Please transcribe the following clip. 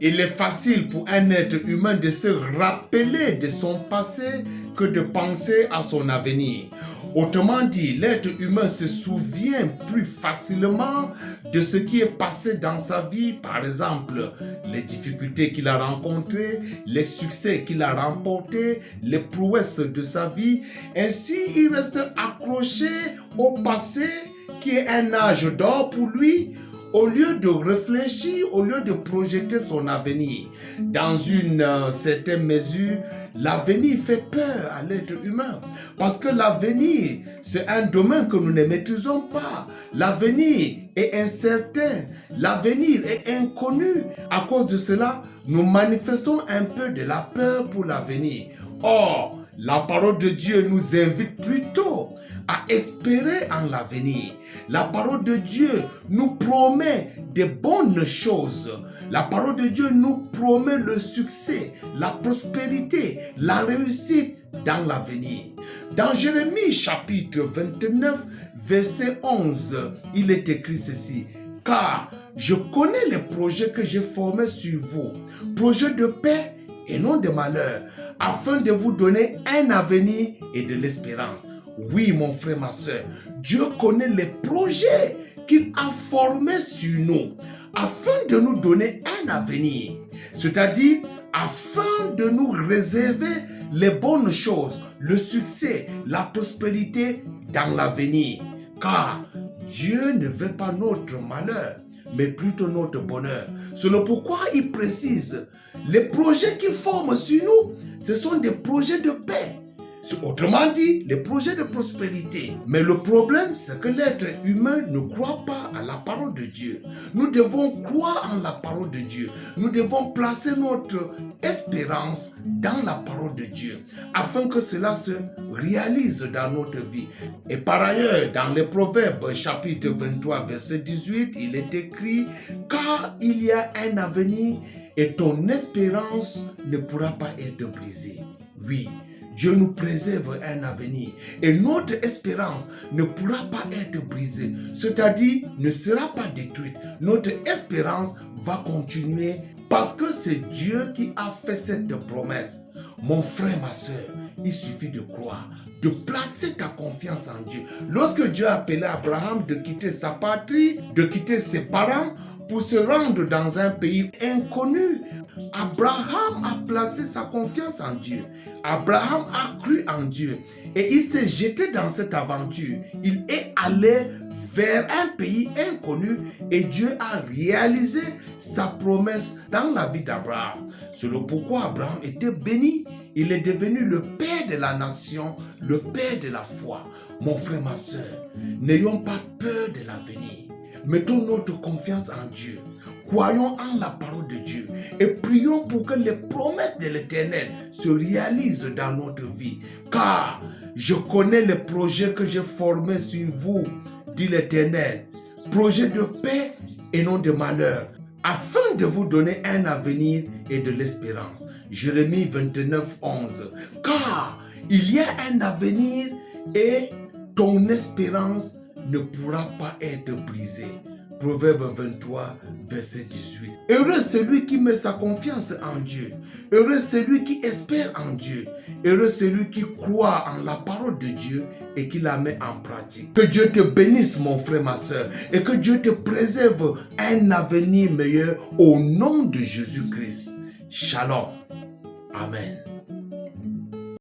Il est facile pour un être humain de se rappeler de son passé que de penser à son avenir. Autrement dit, l'être humain se souvient plus facilement de ce qui est passé dans sa vie, par exemple, les difficultés qu'il a rencontrées, les succès qu'il a remportés, les prouesses de sa vie. Ainsi, il reste accroché au passé qui est un âge d'or pour lui, au lieu de réfléchir, au lieu de projeter son avenir. Dans une certaine mesure, l'avenir fait peur à l'être humain. Parce que l'avenir, c'est un domaine que nous ne maîtrisons pas. L'avenir est incertain. L'avenir est inconnu. À cause de cela, nous manifestons un peu de la peur pour l'avenir. Or, la parole de Dieu nous invite plutôt à espérer en l'avenir. La parole de Dieu nous promet de bonnes choses. La parole de Dieu nous promet le succès, la prospérité, la réussite dans l'avenir. Dans Jérémie chapitre 29, verset 11, il est écrit ceci. Car je connais les projets que j'ai formés sur vous, projets de paix et non de malheur, afin de vous donner un avenir et de l'espérance. Oui, mon frère, ma soeur, Dieu connaît les projets qu'il a formés sur nous, afin de nous donner un avenir, c'est-à-dire afin de nous réserver les bonnes choses, le succès, la prospérité dans l'avenir. Car Dieu ne veut pas notre malheur, mais plutôt notre bonheur. C'est pourquoi il précise, les projets qu'il forme sur nous, ce sont des projets de paix. Autrement dit, les projets de prospérité. Mais le problème, c'est que l'être humain ne croit pas à la parole de Dieu. Nous devons croire en la parole de Dieu. Nous devons placer notre espérance dans la parole de Dieu, afin que cela se réalise dans notre vie. Et par ailleurs, dans les Proverbes, chapitre 23, verset 18, il est écrit « Car il y a un avenir et ton espérance ne pourra pas être brisée. » Oui, Dieu nous préserve un avenir et notre espérance ne pourra pas être brisée, c'est-à-dire ne sera pas détruite. Notre espérance va continuer parce que c'est Dieu qui a fait cette promesse. Mon frère, ma soeur, il suffit de croire, de placer ta confiance en Dieu. Lorsque Dieu a appelé Abraham de quitter sa patrie, de quitter ses parents pour se rendre dans un pays inconnu, Abraham a placé sa confiance en Dieu. Abraham a cru en Dieu et il s'est jeté dans cette aventure. Il est allé vers un pays inconnu et Dieu a réalisé sa promesse dans la vie d'Abraham. C'est pourquoi Abraham était béni. Il est devenu le père de la nation, le père de la foi. Mon frère, ma soeur, n'ayons pas peur de l'avenir. Mettons notre confiance en Dieu. Croyons en la parole de Dieu et prions pour que les promesses de l'Éternel se réalisent dans notre vie. Car je connais les projets que j'ai formés sur vous, dit l'Éternel. Projets de paix et non de malheur, afin de vous donner un avenir et de l'espérance. Jérémie 29, 11. Car il y a un avenir et ton espérance ne pourra pas être brisée. Proverbe 23, verset 18. Heureux celui qui met sa confiance en Dieu. Heureux celui qui espère en Dieu. Heureux celui qui croit en la parole de Dieu et qui la met en pratique. Que Dieu te bénisse, mon frère, ma soeur, et que Dieu te préserve un avenir meilleur au nom de Jésus-Christ. Shalom. Amen.